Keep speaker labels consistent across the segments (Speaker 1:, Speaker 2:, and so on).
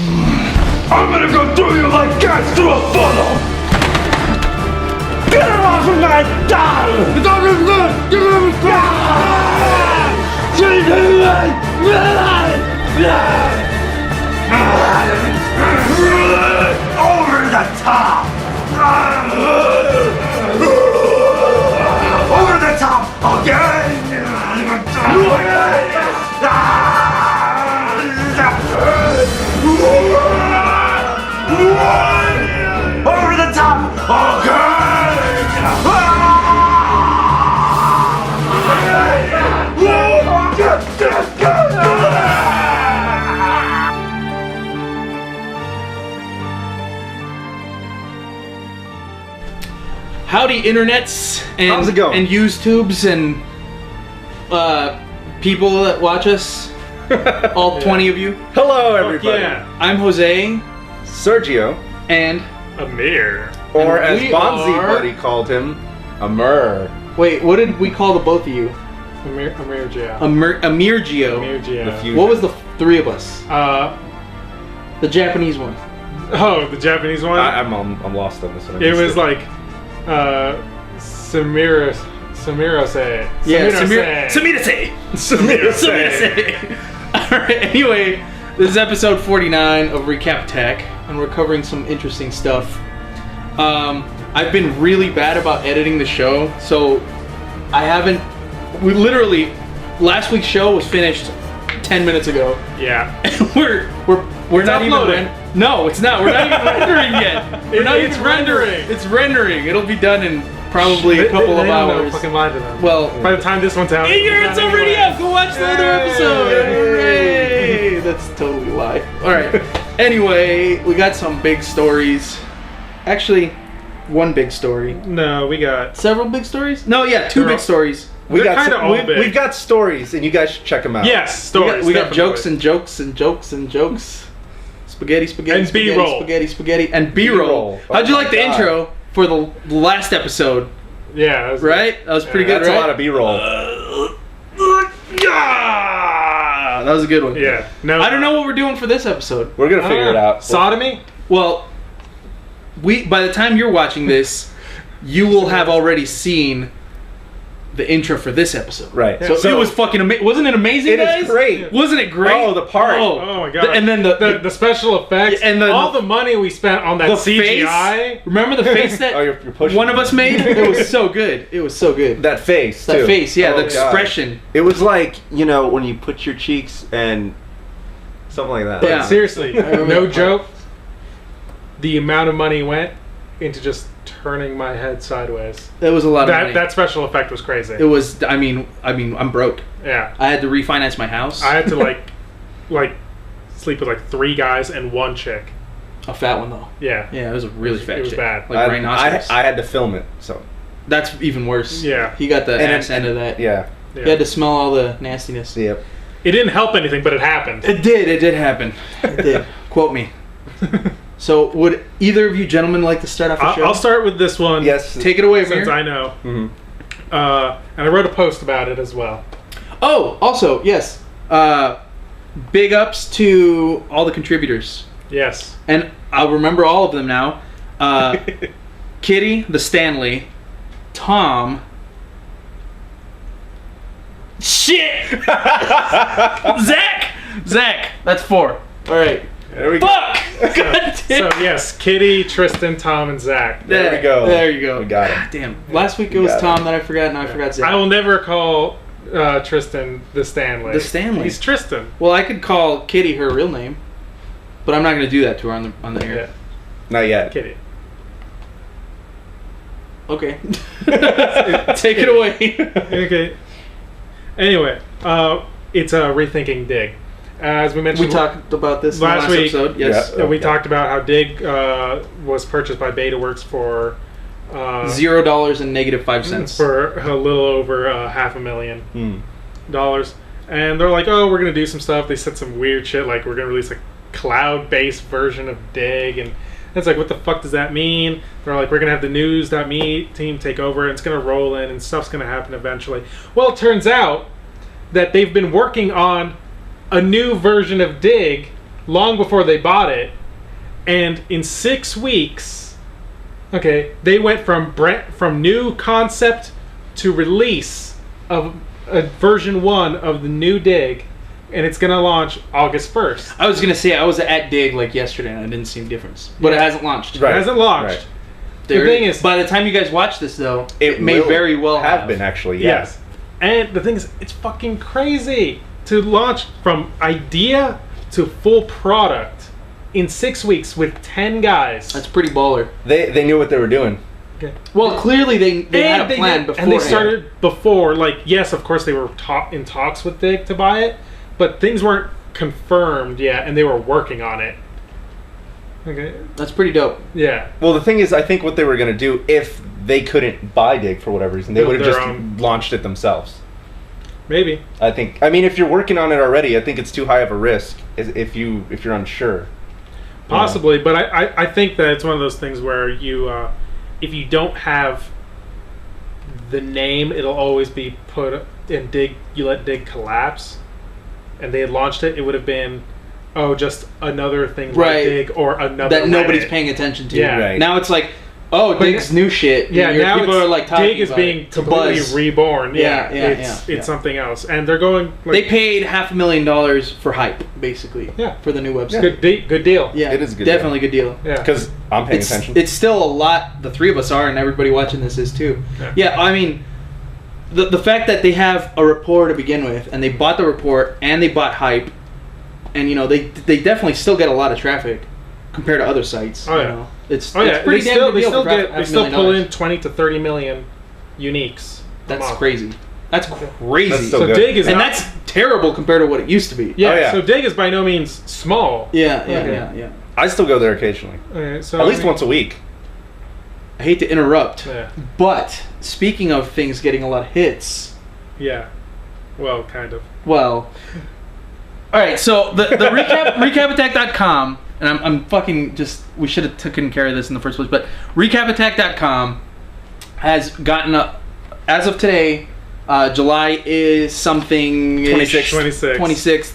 Speaker 1: I'm gonna go through you like gas through a funnel! Get it off of my die! It's all good! Get it off over the top! Over the top again! Over the top
Speaker 2: Howdy, internets and
Speaker 3: How's it going?
Speaker 2: and YouTubes and people that watch us, all 20 of you.
Speaker 3: Hello, everybody.
Speaker 4: Yeah.
Speaker 2: I'm Jose,
Speaker 3: Sergio,
Speaker 2: and
Speaker 4: Amir.
Speaker 3: or
Speaker 2: And
Speaker 3: as
Speaker 2: we
Speaker 3: Bonzi
Speaker 2: are-
Speaker 3: Buddy called him, Amir.
Speaker 2: wait, what did we call the both of you?
Speaker 4: Amir Gio.
Speaker 2: Amir Gio.
Speaker 4: Amir
Speaker 3: The
Speaker 4: Gio.
Speaker 3: fusion.
Speaker 2: What was the three of us? The Japanese one.
Speaker 4: The Japanese one?
Speaker 3: I'm lost on this one.
Speaker 4: It was like, Samirose.
Speaker 2: Yeah,
Speaker 4: Samirose.
Speaker 2: Samirase. Alright, anyway, this is episode 49 of Recap Tech, and we're covering some interesting stuff. I've been really bad about editing the show, so we literally, last week's show was finished 10 minutes ago.
Speaker 4: Yeah.
Speaker 2: we're not
Speaker 4: uploading.
Speaker 2: even no, it's not. We're not even rendering yet.
Speaker 4: It's rendering.
Speaker 2: It's rendering. It'll be done in probably a couple of
Speaker 4: They don't know,
Speaker 2: hours.
Speaker 4: fucking lie to them.
Speaker 2: Well,
Speaker 4: by the time this one's out,
Speaker 2: it's already out. Go watch the other episode. Hooray! That's totally a lie. All right. Anyway, we got some big stories. Actually, one big story.
Speaker 4: No, we got.
Speaker 2: Several big stories? No, yeah, two
Speaker 4: They're
Speaker 2: big
Speaker 4: all-
Speaker 2: stories.
Speaker 3: We
Speaker 4: They're
Speaker 3: got
Speaker 4: kinda all big.
Speaker 3: we've got stories, and you guys should check them out.
Speaker 4: Yes, stories.
Speaker 2: We got
Speaker 4: definitely.
Speaker 2: jokes and jokes and jokes and jokes. Spaghetti, spaghetti,
Speaker 4: And
Speaker 2: spaghetti,
Speaker 4: B-roll.
Speaker 2: spaghetti, spaghetti, and B-roll.
Speaker 3: B-roll.
Speaker 2: How'd you
Speaker 3: Oh
Speaker 2: like the
Speaker 3: my God.
Speaker 2: intro for the last episode?
Speaker 4: Yeah. That was
Speaker 2: Right? That was pretty
Speaker 4: Yeah,
Speaker 2: good,
Speaker 3: That's
Speaker 2: right?
Speaker 3: a lot of B-roll.
Speaker 2: Yeah, that was a good one.
Speaker 4: Yeah. No.
Speaker 2: I don't know what we're doing for this episode.
Speaker 3: We're gonna figure it out.
Speaker 4: Sodomy?
Speaker 2: Well, by the time you're watching this, you will have already seen the intro for this episode.
Speaker 3: Right.
Speaker 2: So, it was fucking amazing. Wasn't it amazing,
Speaker 3: It is
Speaker 2: guys?
Speaker 3: great.
Speaker 2: Wasn't it great?
Speaker 3: Oh, the part.
Speaker 4: Oh my God.
Speaker 2: And then
Speaker 4: the special effects
Speaker 2: and
Speaker 4: all the money we spent on that
Speaker 2: the
Speaker 4: CGI.
Speaker 2: face. Remember the face that
Speaker 3: Oh, you're pushing
Speaker 2: one of us made? It was so good. It was so good.
Speaker 3: That face,
Speaker 2: That
Speaker 3: too.
Speaker 2: face, yeah,
Speaker 3: Oh,
Speaker 2: the
Speaker 3: God.
Speaker 2: expression.
Speaker 5: It was like, you know, when you put your cheeks and something like that.
Speaker 2: Yeah.
Speaker 4: Seriously,
Speaker 2: remember
Speaker 4: no
Speaker 2: that part.
Speaker 4: joke. The amount of money went into just turning my head sideways.
Speaker 2: That was a lot of money.
Speaker 4: That special effect was crazy.
Speaker 2: It was. I mean, I'm broke.
Speaker 4: Yeah.
Speaker 2: I had to refinance my house.
Speaker 4: I had to like sleep with like 3 guys and 1 chick.
Speaker 2: A fat one though.
Speaker 4: Yeah.
Speaker 2: Yeah, it was a really fat.
Speaker 4: It was
Speaker 2: chick.
Speaker 4: bad.
Speaker 2: Like rhinoceros.
Speaker 3: I had to film it, so
Speaker 2: That's even worse.
Speaker 4: Yeah.
Speaker 2: He got the
Speaker 3: And
Speaker 2: ass end of that.
Speaker 3: yeah.
Speaker 4: Yeah.
Speaker 2: He had to smell all the nastiness.
Speaker 3: Yep.
Speaker 4: It didn't help anything, but it happened.
Speaker 2: It did happen. It did. Quote me. So, would either of you gentlemen like to start off the show?
Speaker 4: I'll start with this one.
Speaker 3: Yes.
Speaker 2: Take it away,
Speaker 4: Since
Speaker 2: Amir.
Speaker 4: I know.
Speaker 3: Mhm.
Speaker 4: And I wrote a post about it as well.
Speaker 2: Oh, also, yes. Big ups to all the contributors.
Speaker 4: Yes.
Speaker 2: And I'll remember all of them now. Kitty, the Stanley, Tom. Shit! Zach! That's 4. All right.
Speaker 3: There we go.
Speaker 2: Fuck! God
Speaker 4: So
Speaker 2: damn.
Speaker 4: yes, Kitty, Tristan, Tom, and Zach.
Speaker 3: There we go.
Speaker 2: There you go.
Speaker 3: We got it.
Speaker 2: God damn. Last week it was
Speaker 3: got it.
Speaker 2: Tom that I forgot, now I forgot Zach.
Speaker 4: I will never call Tristan the Stanley.
Speaker 2: The Stanley.
Speaker 4: He's Tristan.
Speaker 2: Well, I could call Kitty her real name, but I'm not going to do that to her on the air.
Speaker 4: Yeah,
Speaker 3: Not yet.
Speaker 4: Kitty.
Speaker 2: Okay. Take it away.
Speaker 4: Okay. Anyway, it's Rethinking Digg. As we mentioned
Speaker 2: We talked about this in the
Speaker 4: Last
Speaker 2: last
Speaker 4: week.
Speaker 2: episode. Yes.
Speaker 3: Yeah.
Speaker 4: we
Speaker 3: Okay.
Speaker 4: talked about how Digg was purchased by BetaWorks for
Speaker 2: $0 and negative 5 cents.
Speaker 4: for a little over $500,000.
Speaker 3: Hmm.
Speaker 4: And they're like, oh, we're going to do some stuff. They said some weird shit, like we're going to release a cloud-based version of Digg. And it's like, what the fuck does that mean? They're like, we're going to have the news.me team take over, and it's going to roll in, and stuff's going to happen eventually. Well, it turns out that they've been working on a new version of Digg long before they bought it, and in 6 weeks, okay, they went from new concept to release of a version 1 of the new Dig, and it's gonna launch August 1st.
Speaker 2: I was gonna say I was at Dig like yesterday and I didn't see a difference, but it hasn't launched.
Speaker 3: Right.
Speaker 4: It hasn't launched.
Speaker 3: Right.
Speaker 2: There,
Speaker 4: The thing is,
Speaker 2: by the time you guys watch this, though, it may
Speaker 3: will
Speaker 2: very well
Speaker 3: have been actually. Yeah.
Speaker 4: yes. And the thing is, it's fucking crazy to launch from idea to full product in 6 weeks with 10 guys.
Speaker 2: That's pretty baller.
Speaker 3: They knew what they were doing.
Speaker 4: Okay.
Speaker 2: Well, clearly they had a plan before.
Speaker 4: And they started before. Like, yes, of course, they were in talks with Dig to buy it, but things weren't confirmed yet, and they were working on it. Okay.
Speaker 2: That's pretty dope.
Speaker 4: Yeah.
Speaker 3: Well, the thing is, I think what they were going to do, if they couldn't buy Dig for whatever reason, they
Speaker 4: Build
Speaker 3: would have
Speaker 4: their
Speaker 3: just
Speaker 4: own.
Speaker 3: launched it themselves.
Speaker 4: Maybe.
Speaker 3: I mean, if you're working on it already, I think it's too high of a risk if you're unsure.
Speaker 4: Possibly, but I think that it's one of those things where you, if you don't have the name, it'll always be put in Dig. You let Dig collapse, and they had launched it. It would have been, just another thing
Speaker 2: Right.
Speaker 4: like Dig or another
Speaker 2: That nobody's
Speaker 4: Reddit.
Speaker 2: paying attention to.
Speaker 4: Yeah.
Speaker 3: Right.
Speaker 2: Now it's like, oh,
Speaker 4: But
Speaker 2: Dig's new shit.
Speaker 4: Yeah, now
Speaker 2: people
Speaker 4: it's,
Speaker 2: are like talking
Speaker 4: Dig is
Speaker 2: about
Speaker 4: being
Speaker 2: it. To
Speaker 4: completely
Speaker 2: buzz.
Speaker 4: reborn.
Speaker 2: Yeah, yeah,
Speaker 4: it's
Speaker 2: yeah.
Speaker 4: something else, and they're going. Like,
Speaker 2: They paid $500,000 for hype, basically.
Speaker 4: Yeah.
Speaker 2: For the new website.
Speaker 4: good deal.
Speaker 2: Yeah,
Speaker 3: It is a good
Speaker 2: definitely good deal.
Speaker 4: Yeah.
Speaker 3: Because I'm paying
Speaker 2: It's
Speaker 3: attention.
Speaker 2: it's still a lot. The three of us are, and everybody watching this is too.
Speaker 4: Yeah.
Speaker 2: Yeah, I mean, the fact that they have a rapport to begin with, and they bought the report and they bought hype, and they definitely still get a lot of traffic compared to other sites.
Speaker 4: Oh,
Speaker 2: you
Speaker 4: yeah.
Speaker 2: know. It's
Speaker 4: Oh yeah,
Speaker 2: it's pretty
Speaker 4: they
Speaker 2: damn good deal
Speaker 4: still
Speaker 2: for
Speaker 4: get they still pull in
Speaker 2: $500,000.
Speaker 4: 20 to 30 million uniques. a
Speaker 2: That's
Speaker 4: month.
Speaker 2: crazy. That's crazy.
Speaker 3: That's
Speaker 4: So
Speaker 3: good.
Speaker 4: Dig is
Speaker 2: and
Speaker 4: not,
Speaker 2: that's terrible compared to what it used to be.
Speaker 4: yeah,
Speaker 3: Oh, yeah.
Speaker 4: So Dig is by no means small.
Speaker 2: Yeah,
Speaker 4: Okay.
Speaker 2: yeah.
Speaker 3: I still go there occasionally,
Speaker 4: Okay, so
Speaker 3: at least once a week.
Speaker 2: I hate to interrupt,
Speaker 4: Yeah,
Speaker 2: but speaking of things getting a lot of hits,
Speaker 4: yeah. Well, kind of.
Speaker 2: well, all right. So the recapattack.com, and I'm fucking just, we should have taken care of this in the first place, but recapattack.com has gotten up as of today. July is something 26th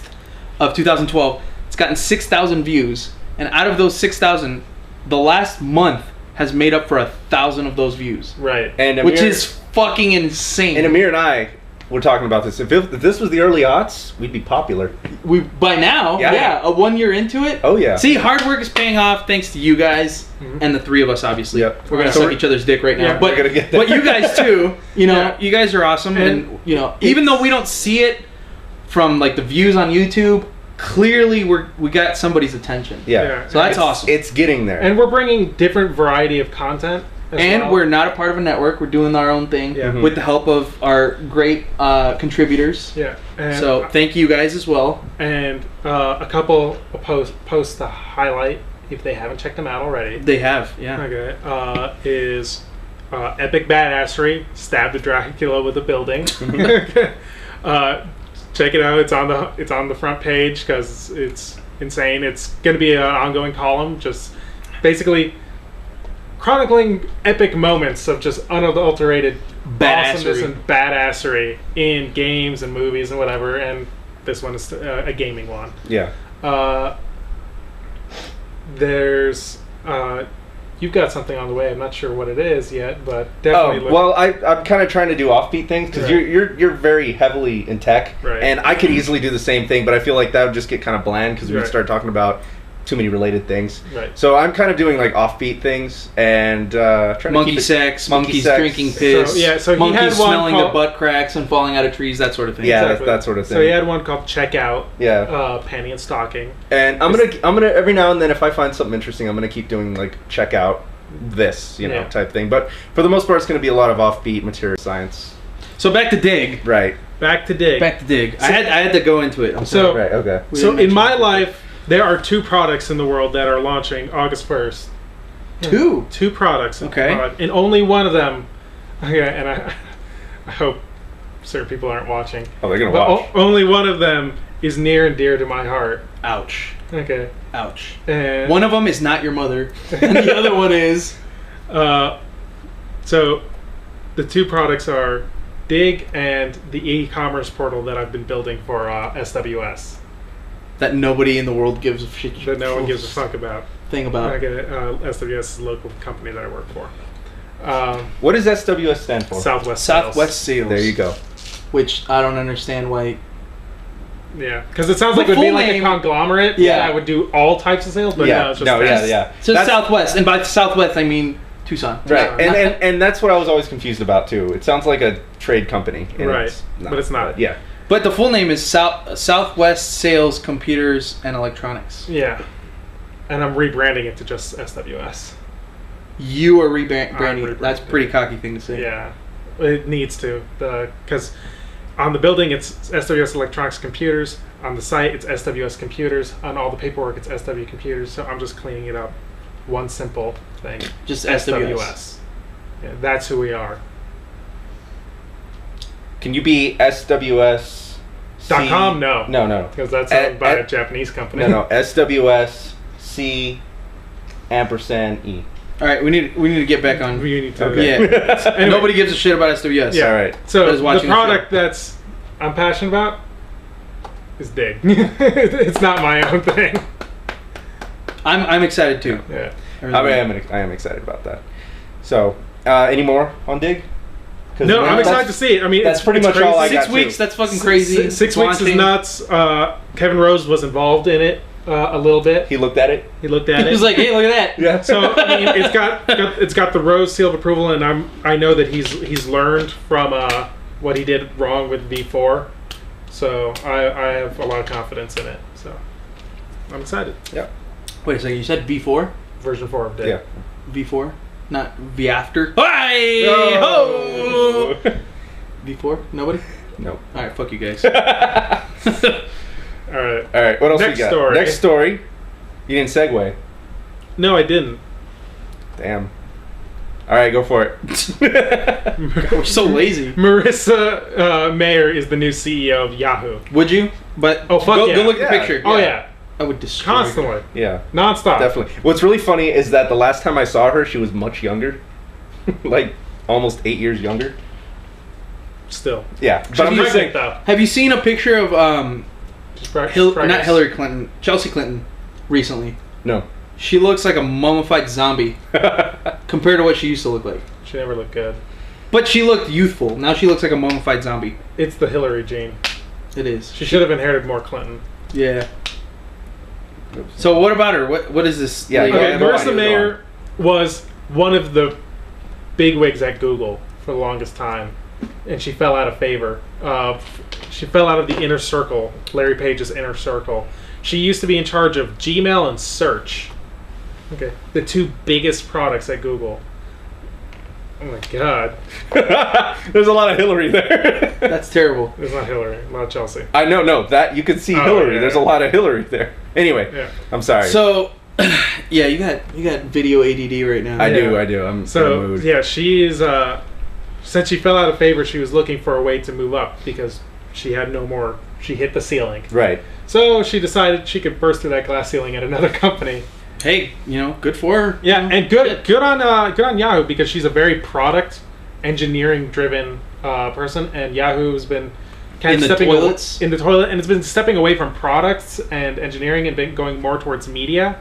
Speaker 2: of 2012. It's gotten 6,000 views, and out of those 6,000, the last month has made up for 1,000 of those views,
Speaker 4: Right.
Speaker 3: And
Speaker 2: which
Speaker 3: Amir,
Speaker 2: is fucking insane.
Speaker 3: and Amir and I were talking about this. If this was the early aughts, we'd be popular.
Speaker 2: We by now,
Speaker 3: Yeah.
Speaker 2: a 1 year into it.
Speaker 3: Oh, yeah.
Speaker 2: See, hard work is paying off thanks to you guys and the three of us. Obviously,
Speaker 3: Yep.
Speaker 2: we're gonna
Speaker 3: So
Speaker 2: suck
Speaker 3: we're-
Speaker 2: each other's dick right now.
Speaker 4: Yeah,
Speaker 2: but
Speaker 3: we're gonna get there.
Speaker 2: but you guys too. You know,
Speaker 4: Yeah.
Speaker 2: you guys are awesome, and you know, even though we don't see it from like the views on YouTube, clearly we got somebody's attention.
Speaker 3: Yeah.
Speaker 2: So that's
Speaker 3: It's-
Speaker 2: awesome.
Speaker 3: It's getting there.
Speaker 4: And we're bringing different variety of content. As
Speaker 2: And
Speaker 4: well.
Speaker 2: we're not a part of a network. We're doing our own thing
Speaker 4: Yeah.
Speaker 2: with the help of our great contributors.
Speaker 4: Yeah. And,
Speaker 2: So thank you guys as well.
Speaker 4: and a couple posts to highlight if they haven't checked them out already.
Speaker 2: They have, yeah.
Speaker 4: Okay. Is Epic Badassery stabbed a Dracula with a building. Check it out. It's on the front page because it's insane. It's going to be an ongoing column, just basically chronicling epic moments of just unadulterated awesomeness
Speaker 2: Badassery.
Speaker 4: and badassery in games and movies and whatever. And this one is a gaming one.
Speaker 3: yeah.
Speaker 4: There's you've got something on the way. I'm not sure what it is yet, but definitely.
Speaker 3: Oh, well, I'm kind of trying to do offbeat things because
Speaker 4: Right.
Speaker 3: you're very heavily in tech,
Speaker 4: Right.
Speaker 3: and I could easily do the same thing, but I feel like that would just get kind of bland because we'd
Speaker 4: Right.
Speaker 3: start talking about too many related things.
Speaker 4: Right.
Speaker 3: So I'm kind of doing like offbeat things and trying to
Speaker 2: Monkey
Speaker 3: keep it,
Speaker 2: sex,
Speaker 3: monkey
Speaker 2: monkeys
Speaker 3: sex.
Speaker 2: drinking piss,
Speaker 4: So he
Speaker 2: monkeys
Speaker 4: had one
Speaker 2: smelling their
Speaker 4: called-
Speaker 2: butt cracks and falling out of trees, that sort of thing.
Speaker 3: Yeah,
Speaker 4: Exactly.
Speaker 3: that sort of thing.
Speaker 4: So he had one called Checkout,
Speaker 3: Yeah.
Speaker 4: Penny and Stocking.
Speaker 3: And I'm gonna every now and then if I find something interesting, I'm gonna keep doing like check out this,
Speaker 4: Yeah.
Speaker 3: type thing. But for the most part, it's gonna be a lot of offbeat material science.
Speaker 2: So back to Dig.
Speaker 3: Right.
Speaker 4: Back to Dig.
Speaker 2: Back to Dig. I had to go into it. I'm
Speaker 4: So-
Speaker 2: sorry.
Speaker 3: Right. Okay.
Speaker 2: We
Speaker 4: So
Speaker 2: didn't
Speaker 4: in
Speaker 2: mention
Speaker 4: my
Speaker 2: it.
Speaker 4: life, there are two products in the world that are launching August 1st.
Speaker 2: Two.
Speaker 4: Two products.
Speaker 2: Okay.
Speaker 4: And only one of them. Okay, and I hope certain people aren't watching.
Speaker 3: Oh, they're gonna
Speaker 4: But
Speaker 3: watch.
Speaker 4: only one of them is near and dear to my heart.
Speaker 2: Ouch.
Speaker 4: Okay.
Speaker 2: Ouch.
Speaker 4: And
Speaker 2: One of them is not your mother, and the other one is.
Speaker 4: So the two products are Dig and the e-commerce portal that I've been building for SWS.
Speaker 2: that nobody in the world gives a shit.
Speaker 4: that no one gives a fuck about.
Speaker 2: Thing about.
Speaker 4: Like SWS is a local company that I work for.
Speaker 3: What does SWS stand for?
Speaker 4: Southwest
Speaker 2: Southwest Sales.
Speaker 3: There you go.
Speaker 2: Which I don't understand why.
Speaker 4: Yeah, because it sounds
Speaker 2: The
Speaker 4: like it would be
Speaker 2: full
Speaker 4: like
Speaker 2: name-
Speaker 4: a conglomerate
Speaker 2: Yeah.
Speaker 4: that would do all types of sales, but
Speaker 3: Yeah.
Speaker 4: no, it's just
Speaker 3: No, yeah,
Speaker 4: that.
Speaker 3: yeah.
Speaker 2: So
Speaker 3: That's-
Speaker 2: Southwest, and by Southwest I mean Tucson.
Speaker 3: Right,
Speaker 4: Yeah.
Speaker 3: and that's what I was always confused about too. It sounds like a trade company, and
Speaker 4: Right,
Speaker 3: it's not,
Speaker 4: but it's not.
Speaker 3: Yeah,
Speaker 2: But the full name is Southwest Sales Computers and Electronics.
Speaker 4: Yeah, and I'm rebranding it to just SWS.
Speaker 2: You are
Speaker 4: I'm
Speaker 2: rebranding it. That's a pretty cocky thing to say.
Speaker 4: Yeah, it needs to, because on the building it's SWS Electronics Computers. On the site it's SWS Computers. On all the paperwork it's SW Computers. So I'm just cleaning it up. One simple thing.
Speaker 2: Just SWS.
Speaker 4: Yeah, that's who we are.
Speaker 3: can you be SWS?
Speaker 4: .com? No.
Speaker 3: No.
Speaker 4: Because that's owned by a Japanese company.
Speaker 3: No. SWS C ampersand E.
Speaker 2: All right, we need to get back on.
Speaker 4: We need to.
Speaker 3: Okay.
Speaker 2: Yeah.
Speaker 4: Anyway.
Speaker 2: Nobody gives a shit about SWS.
Speaker 4: Yeah.
Speaker 3: All right.
Speaker 4: So
Speaker 2: That is
Speaker 4: the
Speaker 2: watching the
Speaker 4: product that's I'm passionate about is Digg. It's not my own thing.
Speaker 2: I'm excited too.
Speaker 4: Yeah.
Speaker 3: I am excited about that. So, any more on Digg? 'Cause
Speaker 4: No, I'm
Speaker 3: that's-
Speaker 4: excited to see it. I mean,
Speaker 3: that's
Speaker 4: it's
Speaker 3: pretty much
Speaker 4: crazy.
Speaker 3: all I got.
Speaker 2: 6 weeks.
Speaker 3: too.
Speaker 2: That's fucking crazy.
Speaker 4: 6 weeks is nuts. Kevin Rose was involved in it a little bit.
Speaker 3: He looked at it.
Speaker 4: He looked at
Speaker 2: He
Speaker 4: it.
Speaker 2: was like, "Hey, look at that."
Speaker 3: Yeah.
Speaker 4: So I mean, it's got the Rose seal of approval, and I know that he's learned from what he did wrong with V4. So I have a lot of confidence in it. So I'm excited.
Speaker 3: Yep.
Speaker 2: Wait a second. You said V4?
Speaker 4: Version 4 of Digg.
Speaker 3: Yeah.
Speaker 2: V4, not V after. Hey
Speaker 3: No.
Speaker 2: ho! V4? Nobody?
Speaker 3: No.
Speaker 2: All right, fuck you guys.
Speaker 4: All right.
Speaker 3: All right. What else
Speaker 4: Next
Speaker 3: we got?
Speaker 4: story.
Speaker 3: Next story. You didn't segue.
Speaker 4: No, I didn't.
Speaker 3: Damn. All right, go for it.
Speaker 2: We're so lazy.
Speaker 4: Marissa Mayer is the new CEO of Yahoo.
Speaker 2: Would you? But
Speaker 4: Oh, fuck
Speaker 2: go,
Speaker 4: yeah.
Speaker 2: go look at
Speaker 3: Yeah.
Speaker 2: the picture.
Speaker 4: Oh yeah,
Speaker 2: I would destroy.
Speaker 4: constantly,
Speaker 3: Yeah.
Speaker 4: nonstop.
Speaker 3: Definitely. What's really funny is that the last time I saw her, she was much younger, like almost 8 years younger.
Speaker 4: Still,
Speaker 3: Yeah, but
Speaker 4: she's
Speaker 3: I'm just saying.
Speaker 4: pregnant though.
Speaker 2: Have you seen a picture of
Speaker 4: She's pregnant.
Speaker 2: not Hillary Clinton, Chelsea Clinton, recently?
Speaker 3: No.
Speaker 2: She looks like a mummified zombie compared to what she used to look like.
Speaker 4: She never looked good.
Speaker 2: But she looked youthful. Now she looks like a mummified zombie.
Speaker 4: It's the Hillary gene.
Speaker 2: It is.
Speaker 4: She should have inherited more Clinton.
Speaker 2: Yeah. So what about her? What is this?
Speaker 3: Yeah,
Speaker 2: lady?
Speaker 3: go
Speaker 4: Okay,
Speaker 3: ahead. Go
Speaker 4: Marissa
Speaker 3: on.
Speaker 4: Mayer was one of the bigwigs at Google for the longest time, and she fell out of favor. She fell out of the inner circle, Larry Page's inner circle. She used to be in charge of Gmail and Search. Okay, the two biggest products at Google. Oh my God,
Speaker 3: There's a lot of Hillary there.
Speaker 2: That's terrible.
Speaker 4: it's not Hillary, not Chelsea.
Speaker 3: I know, no, that you can see
Speaker 4: Oh,
Speaker 3: Hillary.
Speaker 4: yeah.
Speaker 3: There's a lot of Hillary there. Anyway,
Speaker 4: Yeah.
Speaker 3: I'm sorry.
Speaker 2: So, yeah, you got video ADD right now.
Speaker 3: I
Speaker 4: Yeah.
Speaker 3: do. I'm in a
Speaker 4: So
Speaker 3: mood.
Speaker 4: yeah, she is. Since she fell out of favor, she was looking for a way to move up because she had no more. She hit the ceiling.
Speaker 3: Right.
Speaker 4: So she decided she could burst through that glass ceiling at another company.
Speaker 2: Hey, good for her.
Speaker 4: Yeah, and good on Yahoo because she's a very product engineering driven person, and Yahoo's been kind
Speaker 2: In
Speaker 4: of
Speaker 2: the
Speaker 4: stepping
Speaker 2: toilets?
Speaker 4: in the toilet, and it's been stepping away from products and engineering and been going more towards media.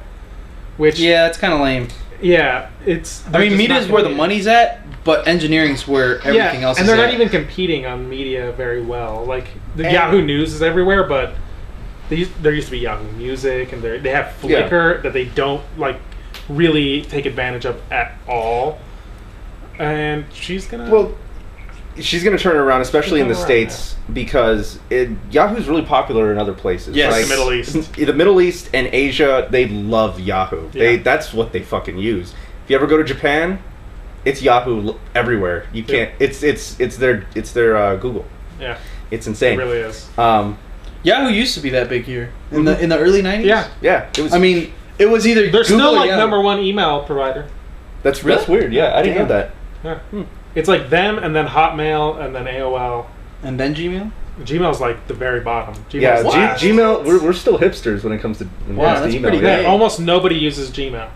Speaker 4: Which
Speaker 2: Yeah, it's kind of lame.
Speaker 4: yeah, it's.
Speaker 2: I
Speaker 4: they're
Speaker 2: mean,
Speaker 4: just
Speaker 2: media
Speaker 4: not
Speaker 2: is where the
Speaker 4: gonna-
Speaker 2: money's at, but engineering's where everything else
Speaker 4: and
Speaker 2: is
Speaker 4: they're
Speaker 2: at.
Speaker 4: not even competing on media very well. Like the
Speaker 3: And-
Speaker 4: Yahoo News is everywhere, but there used to be Yahoo Music, and they have Flickr that they don't like really take advantage of at all. And she's gonna
Speaker 3: She's going to turn it around, especially in the
Speaker 4: She's gonna run
Speaker 3: States, because Yahoo's really popular in other places.
Speaker 2: Yes.
Speaker 3: Like,
Speaker 4: the Middle East.
Speaker 3: The Middle East and Asia, they love Yahoo.
Speaker 4: Yeah.
Speaker 3: That's what they fucking use. If you ever go to Japan, it's Yahoo everywhere. You can't. It's their Google.
Speaker 4: Yeah,
Speaker 3: It's
Speaker 4: it
Speaker 3: insane.
Speaker 4: really is.
Speaker 2: Yahoo used to be that big here in the early 90s.
Speaker 4: Yeah,
Speaker 3: Yeah, it was.
Speaker 2: I mean, it was either
Speaker 4: they're
Speaker 2: Google
Speaker 4: still
Speaker 2: or
Speaker 4: like
Speaker 2: Yahoo.
Speaker 4: #1 email provider.
Speaker 3: that's
Speaker 2: Really?
Speaker 3: weird. Yeah, I didn't know that.
Speaker 4: Yeah, it's like them, and then Hotmail, and then AOL.
Speaker 2: And then Gmail.
Speaker 4: Gmail's like the very bottom. Gmail's
Speaker 3: Yeah,
Speaker 4: last.
Speaker 3: Gmail. We're still hipsters when it comes to
Speaker 2: Wow, that's
Speaker 3: email.
Speaker 2: pretty
Speaker 3: yeah.
Speaker 2: good.
Speaker 4: Almost nobody uses Gmail.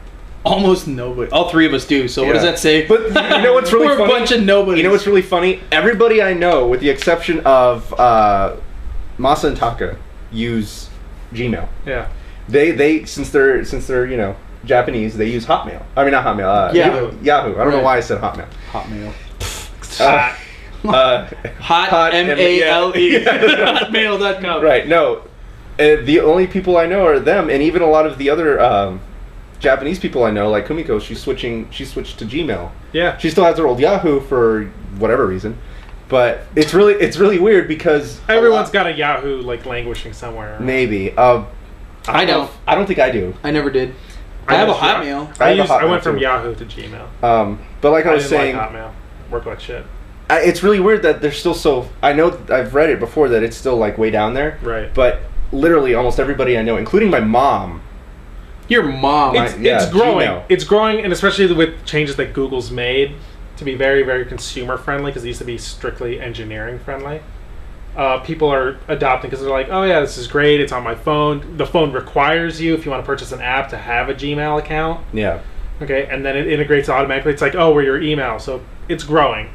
Speaker 2: Almost nobody. All three of us do. So what does
Speaker 3: Yeah.
Speaker 2: that say?
Speaker 3: But you know what's really
Speaker 2: We're
Speaker 3: funny?
Speaker 2: a bunch of nobodies.
Speaker 3: You know what's really funny? Everybody I know, with the exception of Masa and Taka, use Gmail.
Speaker 4: Yeah.
Speaker 3: They since they're you know Japanese, they use Hotmail. I mean not Hotmail.
Speaker 2: Yahoo.
Speaker 3: Yahoo. I don't know
Speaker 2: Right.
Speaker 3: why I said Hotmail.
Speaker 2: Hotmail.
Speaker 3: Hot
Speaker 2: M-A-L-E. Hotmail.com.
Speaker 3: Right. No, the only people I know are them, and even a lot of the other Japanese people I know, like Kumiko, she switched to Gmail.
Speaker 4: Yeah.
Speaker 3: She still has her old Yahoo for whatever reason, but it's really weird because
Speaker 4: Everyone's got a Yahoo like languishing somewhere.
Speaker 3: maybe.
Speaker 2: I don't.
Speaker 3: I don't think I do.
Speaker 2: I never did. I have a Hotmail.
Speaker 3: I
Speaker 4: I went from
Speaker 3: too.
Speaker 4: Yahoo to Gmail.
Speaker 3: But like I
Speaker 4: I
Speaker 3: was
Speaker 4: didn't
Speaker 3: saying,
Speaker 4: like Hotmail. Worked like shit.
Speaker 3: it's really weird that they're still so. I know I've read it before that it's still like way down there.
Speaker 4: Right.
Speaker 3: But literally, almost everybody I know, including my mom.
Speaker 2: Your mom.
Speaker 4: It's growing.
Speaker 3: Gmail.
Speaker 4: It's growing, and especially with changes that Google's made to be very, very consumer friendly, because it used to be strictly engineering friendly. People are adopting because they're like, oh yeah, this is great. It's on my phone. The phone requires you, if you want to purchase an app, to have a Gmail account.
Speaker 3: Yeah.
Speaker 4: Okay, and then it integrates automatically. It's like, oh, we're your email. So it's growing.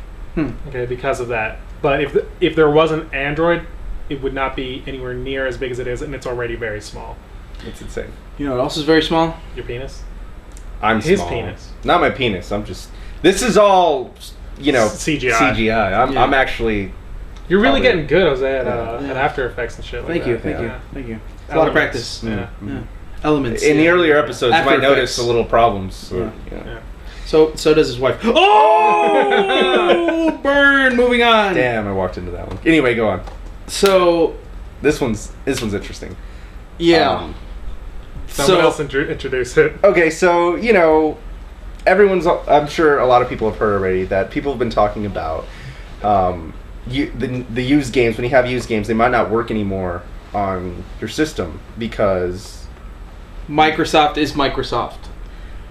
Speaker 4: Okay, because of that. But if there wasn't Android, it would not be anywhere near as big as it is, and it's already very small.
Speaker 3: It's insane.
Speaker 2: You know what else is very small?
Speaker 4: Your penis?
Speaker 3: I'm
Speaker 4: His
Speaker 3: small.
Speaker 4: penis.
Speaker 3: Not my penis. I'm just. This is all, you know,
Speaker 4: CGI.
Speaker 3: CGI.
Speaker 2: Yeah.
Speaker 3: I'm actually.
Speaker 4: You're really
Speaker 3: Probably.
Speaker 4: getting good, Jose, at
Speaker 2: Yeah.
Speaker 4: After Effects and shit like
Speaker 2: Thank
Speaker 4: that.
Speaker 2: you, thank you,
Speaker 4: Yeah.
Speaker 2: thank you. It's a lot of practice.
Speaker 4: Yeah.
Speaker 2: Yeah. Elements.
Speaker 3: In the
Speaker 2: yeah.
Speaker 3: earlier episodes,
Speaker 2: After
Speaker 3: you might notice
Speaker 2: Effects.
Speaker 3: the little problems. So,
Speaker 2: Yeah.
Speaker 3: yeah.
Speaker 2: So does his wife. Oh, burn. Moving on.
Speaker 3: Damn, I walked into that one. Anyway, go on.
Speaker 2: So
Speaker 3: This one's interesting.
Speaker 2: yeah.
Speaker 4: Someone else introduce it.
Speaker 3: Okay, so you know, I'm sure a lot of people have heard already that people have been talking about the used games. When you have used games, they might not work anymore on your system because
Speaker 2: Microsoft is Microsoft.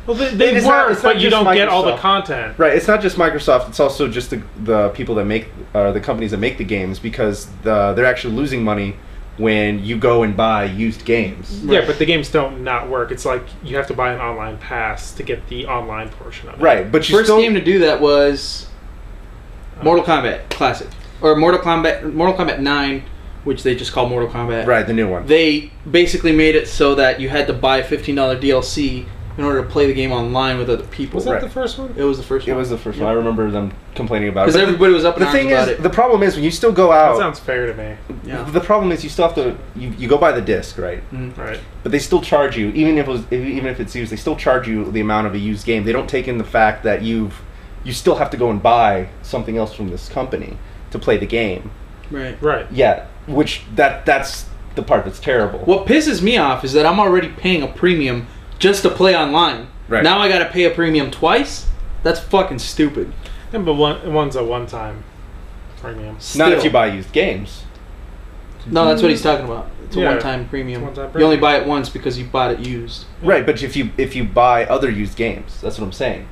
Speaker 4: Well, they
Speaker 3: It's not-
Speaker 4: work,
Speaker 3: it's not
Speaker 4: but you
Speaker 3: just
Speaker 4: don't get all the
Speaker 3: Microsoft.
Speaker 4: content.
Speaker 3: right. It's not just Microsoft. It's also just the people that make the companies that make the games because they're actually losing money when you go and buy used games.
Speaker 4: Yeah, but the games don't not work. It's like you have to buy an online pass to get the online portion of it.
Speaker 3: Right, but you
Speaker 2: First
Speaker 3: still
Speaker 2: game to do that was Mortal Kombat Classic, or Mortal Kombat 9, which they just call Mortal Kombat.
Speaker 3: right the new one.
Speaker 2: They basically made it so that you had to buy $15 DLC in order to play the game online with other people.
Speaker 4: Was that
Speaker 3: Right.
Speaker 4: the first one?
Speaker 2: It was the first
Speaker 3: It
Speaker 2: one.
Speaker 3: was the first one. I remember them complaining about it.
Speaker 2: Because
Speaker 3: But
Speaker 2: everybody was up in
Speaker 3: the
Speaker 2: arms
Speaker 3: thing
Speaker 2: about
Speaker 3: is,
Speaker 2: it.
Speaker 3: the problem is when you still go
Speaker 4: That
Speaker 3: out.
Speaker 4: sounds fair to me.
Speaker 2: Yeah.
Speaker 3: The problem is you still have to you go buy the disc, right?
Speaker 4: Right.
Speaker 3: But they still charge you, even if it's used, they still charge you the amount of a used game. They don't take in the fact that you still have to go and buy something else from this company to play the game.
Speaker 2: Right.
Speaker 4: Right.
Speaker 3: Yeah, which that's the part that's terrible.
Speaker 2: What pisses me off is that I'm already paying a premium just to play online.
Speaker 3: Right.
Speaker 2: Now I gotta pay a premium twice? That's fucking stupid.
Speaker 4: Yeah, but one's a one-time premium.
Speaker 3: Not if
Speaker 2: Still.
Speaker 3: you buy used games.
Speaker 2: No, that's what he's talking about. It's a
Speaker 4: Yeah.
Speaker 2: one-time premium.
Speaker 4: It's a one-time
Speaker 2: You only
Speaker 4: premium.
Speaker 2: buy it once because you bought it used.
Speaker 3: Right, but if you buy other used games, that's what I'm saying.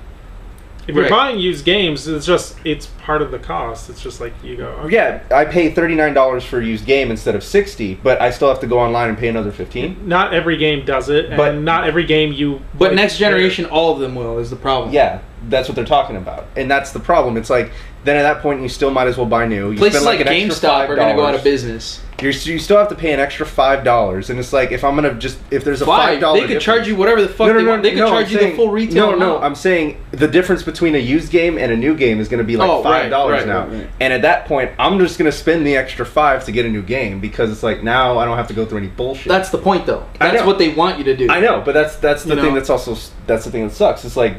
Speaker 4: If you're
Speaker 2: Right.
Speaker 4: buying used games, it's part of the cost. It's just like you go. Okay.
Speaker 3: Yeah, I pay $39 for a used game instead of $60, but I still have to go online and pay another $15.
Speaker 4: Not every game does it, and
Speaker 3: But-
Speaker 4: not every game you.
Speaker 2: But
Speaker 4: like,
Speaker 2: next generation, all of them will, is the problem.
Speaker 3: Yeah, that's what they're talking about, and that's the problem. It's like then at that point you still might as well buy new. You
Speaker 2: Places
Speaker 3: spend
Speaker 2: like
Speaker 3: an extra
Speaker 2: GameStop are going to go out of
Speaker 3: $5.
Speaker 2: business.
Speaker 3: You still have to pay an extra $5, and it's like if I'm gonna if there's a
Speaker 2: Five.
Speaker 3: $5,
Speaker 2: They could charge you whatever the fuck they want. They could charge you the full retail
Speaker 3: No,
Speaker 2: amount.
Speaker 3: I'm saying the difference between a used game and a new game is going to be like
Speaker 2: Oh, right,
Speaker 3: $5
Speaker 2: right,
Speaker 3: now.
Speaker 2: right, right.
Speaker 3: And at that point, I'm just going to spend the extra $5 to get a new game because it's like now I don't have to go through any bullshit.
Speaker 2: That's the point, though.
Speaker 3: I
Speaker 2: That's
Speaker 3: know.
Speaker 2: what they want you to do.
Speaker 3: I know, but that's the
Speaker 2: You
Speaker 3: thing
Speaker 2: know?
Speaker 3: that's the thing that sucks. It's like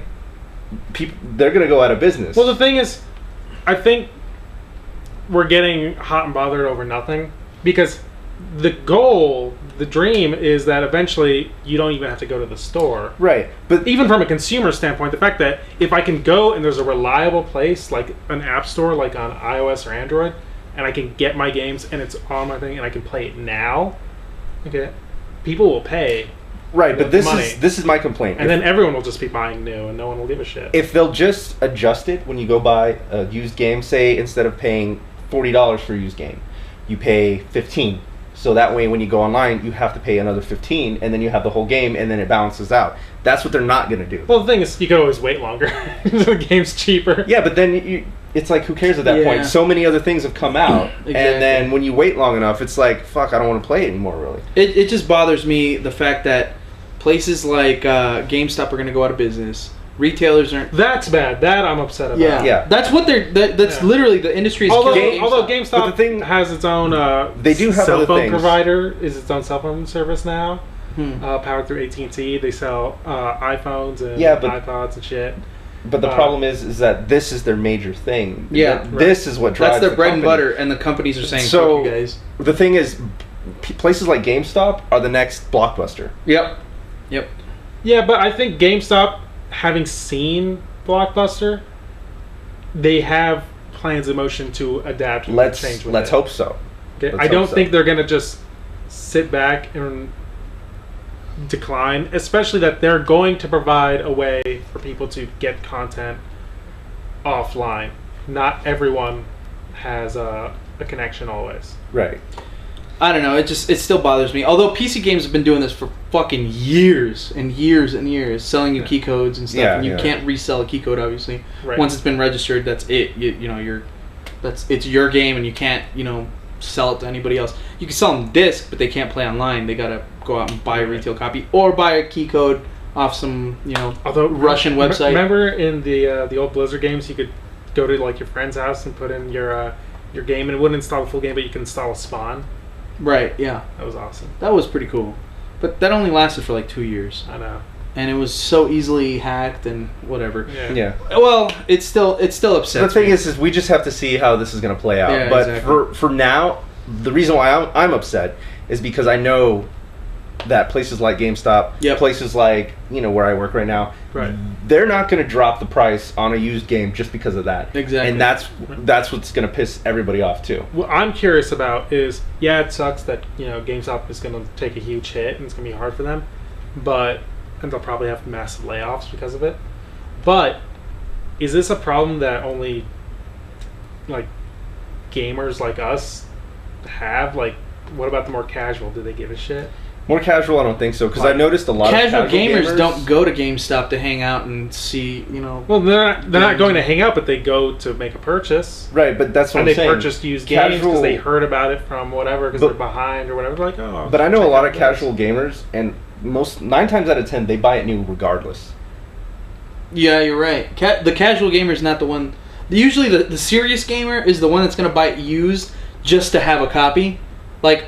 Speaker 3: people they're going to go out of business.
Speaker 4: Well, the thing is, I think we're getting hot and bothered over nothing because the goal, the dream, is that eventually you don't even have to go to the store.
Speaker 3: right, but
Speaker 4: Even from a consumer standpoint, the fact that if I can go and there's a reliable place like an app store, like on iOS or Android, and I can get my games and it's on my thing and I can play it now, okay, people will pay,
Speaker 3: right, but this
Speaker 4: money.
Speaker 3: is my complaint.
Speaker 4: and then everyone will just be buying new, and no one will give a shit.
Speaker 3: If they'll just adjust it when you go buy a used game, say instead of paying $40 for a used game, you pay $15. So that way when you go online, you have to pay another $15 and then you have the whole game and then it balances out. That's what they're not going to do.
Speaker 4: Well, the thing is, you could always wait longer. The game's cheaper.
Speaker 3: Yeah, but then it's like, who cares at that
Speaker 2: Yeah.
Speaker 3: point? So many other things have come out,
Speaker 2: Exactly.
Speaker 3: and then when you wait long enough, it's like, fuck, I don't want to play it anymore. Really,
Speaker 2: It just bothers me the fact that places like GameStop are going to go out of business. Retailers aren't.
Speaker 4: That's bad. That I'm upset about.
Speaker 3: Yeah.
Speaker 2: That's what they're. That's
Speaker 4: Yeah.
Speaker 2: literally the industry is killing
Speaker 4: Although
Speaker 2: GameStop.
Speaker 3: But
Speaker 4: GameStop
Speaker 3: the thing-
Speaker 4: has its own
Speaker 3: They do have
Speaker 4: cell
Speaker 3: other
Speaker 4: phone
Speaker 3: things.
Speaker 4: provider, is its own cell phone service now,
Speaker 2: Hmm.
Speaker 4: powered through AT&T. They sell iPhones and
Speaker 3: Yeah, but-
Speaker 4: iPods and shit.
Speaker 3: but the problem is that this is their major thing.
Speaker 2: Yeah.
Speaker 3: This is what drives
Speaker 2: That's their
Speaker 3: the
Speaker 2: bread and
Speaker 3: company.
Speaker 2: butter, and the companies are saying,
Speaker 3: So-
Speaker 2: "Fuck you guys."
Speaker 3: The thing is, places like GameStop are the next Blockbuster.
Speaker 2: Yep.
Speaker 4: Yeah, but I think GameStop, having seen Blockbuster, they have plans in motion to adapt and change with
Speaker 3: Let's
Speaker 4: it.
Speaker 3: hope so.
Speaker 4: Okay?
Speaker 3: let's
Speaker 4: I don't
Speaker 3: hope so.
Speaker 4: think they're going to just sit back and decline, especially that they're going to provide a way for people to get content offline. Not everyone has a connection always.
Speaker 3: Right.
Speaker 2: I don't know. It still bothers me. Although PC games have been doing this for fucking years and years and years, selling you key codes and stuff,
Speaker 3: Yeah,
Speaker 2: and you
Speaker 3: yeah.
Speaker 2: can't resell a key code. Obviously,
Speaker 4: Right.
Speaker 2: once it's been registered, that's it. It's your game, and you can't sell it to anybody else. You can sell them disc, but they can't play online. They gotta go out and buy a retail copy or buy a key code off some
Speaker 4: Although
Speaker 2: Russian website.
Speaker 4: Remember in the old Blizzard games, you could go to like your friend's house and put in your game, and it wouldn't install the full game, but you can install a spawn.
Speaker 2: Right? Yeah,
Speaker 4: That was awesome.
Speaker 2: that was pretty cool. But that only lasted for like 2 years,
Speaker 4: I know.
Speaker 2: and it was so easily hacked and whatever.
Speaker 3: Yeah.
Speaker 2: Well, it's still upsets
Speaker 3: The thing
Speaker 2: me.
Speaker 3: is we just have to see how this is going to play out.
Speaker 2: Yeah,
Speaker 3: but
Speaker 2: exactly.
Speaker 3: for now, the reason why I'm upset is because I know that places like GameStop,
Speaker 2: Yep.
Speaker 3: places like where I work right now,
Speaker 4: Right.
Speaker 3: they're not going to drop the price on a used game just because of that.
Speaker 2: Exactly.
Speaker 3: And that's what's going to piss everybody off too.
Speaker 4: What I'm curious about is, yeah, it sucks that GameStop is going to take a huge hit and it's going to be hard for them, and they'll probably have massive layoffs because of it. But is this a problem that only like gamers like us have? Like, what about the more casual? Do they give a shit?
Speaker 3: More casual, I don't think so, because I noticed a lot
Speaker 2: Casual
Speaker 3: of casual
Speaker 2: gamers don't go to GameStop to hang out and see,
Speaker 4: Well, they're not going to hang out, but they go to make a purchase.
Speaker 3: Right, but that's what
Speaker 4: And
Speaker 3: I'm
Speaker 4: they
Speaker 3: saying.
Speaker 4: purchased used games because they heard about it from whatever, because
Speaker 3: But-
Speaker 4: they're behind or whatever. They're like, oh.
Speaker 3: But I know a
Speaker 4: check
Speaker 3: lot
Speaker 4: out
Speaker 3: of
Speaker 4: this.
Speaker 3: casual gamers, and 9 times out of 10 they buy it new regardless.
Speaker 2: Yeah, you're right. The casual gamer is not the one. Usually, the serious gamer is the one that's going to buy it used just to have a copy. Like,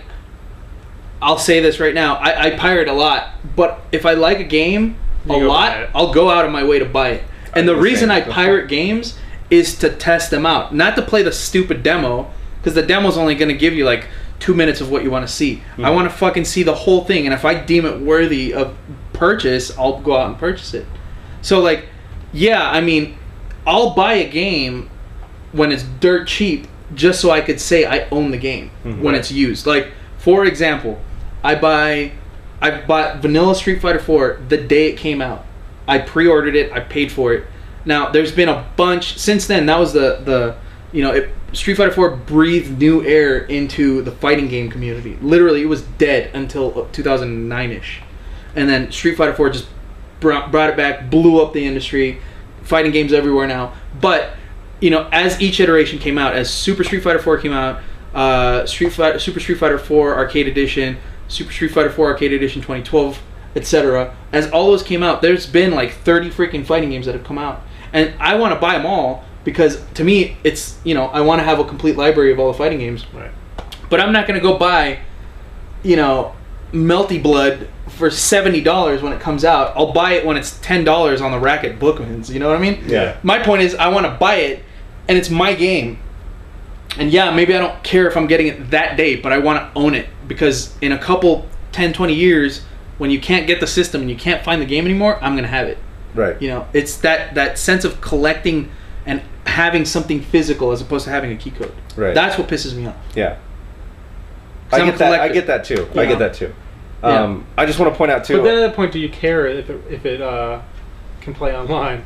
Speaker 2: I'll say this right now: I pirate a lot, but if I like a game
Speaker 4: You go buy it.
Speaker 2: I'll go out of my way to buy it. And
Speaker 3: I
Speaker 2: the
Speaker 3: do the
Speaker 2: reason
Speaker 3: same.
Speaker 2: I pirate games is to test them out, not to play the stupid demo, because the demo's only going to give you like 2 minutes of what you want to see. I want to fucking see the whole thing, and if I deem it worthy of purchase, I'll go out and purchase it. So like, yeah, I mean, I'll buy a game when it's dirt cheap just so I could say I own the game when it's used. Like, for example, I bought Vanilla Street Fighter 4 the day it came out. I pre-ordered it. I paid for it. Now, there's been a bunch since then. That was Street Fighter 4 breathed new air into the fighting game community. Literally, it was dead until 2009-ish. And then Street Fighter 4 just brought it back, blew up the industry. Fighting games everywhere now. But, as each iteration came out, as Super Street Fighter 4 came out, Super Street Fighter 4 Arcade Edition, Super Street Fighter 4 Arcade Edition 2012, etc. As all those came out, there's been like 30 freaking fighting games that have come out. And I want to buy them all because to me, it's, I want to have a complete library of all the fighting games.
Speaker 4: Right.
Speaker 2: But I'm not going to go buy, Melty Blood for $70 when it comes out. I'll buy it when it's $10 on the rack at Bookman's. You know what I mean?
Speaker 3: Yeah.
Speaker 2: My point is, I want to buy it, and it's my game. And yeah, maybe I don't care if I'm getting it that day, but I want to own it. Because in a couple, 10, 20 years, when you can't get the system and you can't find the game anymore, I'm going to have it.
Speaker 3: Right.
Speaker 2: It's that sense of collecting and having something physical as opposed to having a key code.
Speaker 3: Right.
Speaker 2: That's what pisses me off.
Speaker 3: Yeah.
Speaker 2: 'Cause I'm a
Speaker 3: I
Speaker 2: collector.
Speaker 3: get that too.
Speaker 2: Yeah.
Speaker 3: I get that too.
Speaker 2: Yeah.
Speaker 3: I just want to point out too.
Speaker 4: But then at that point, do you care if it can play online?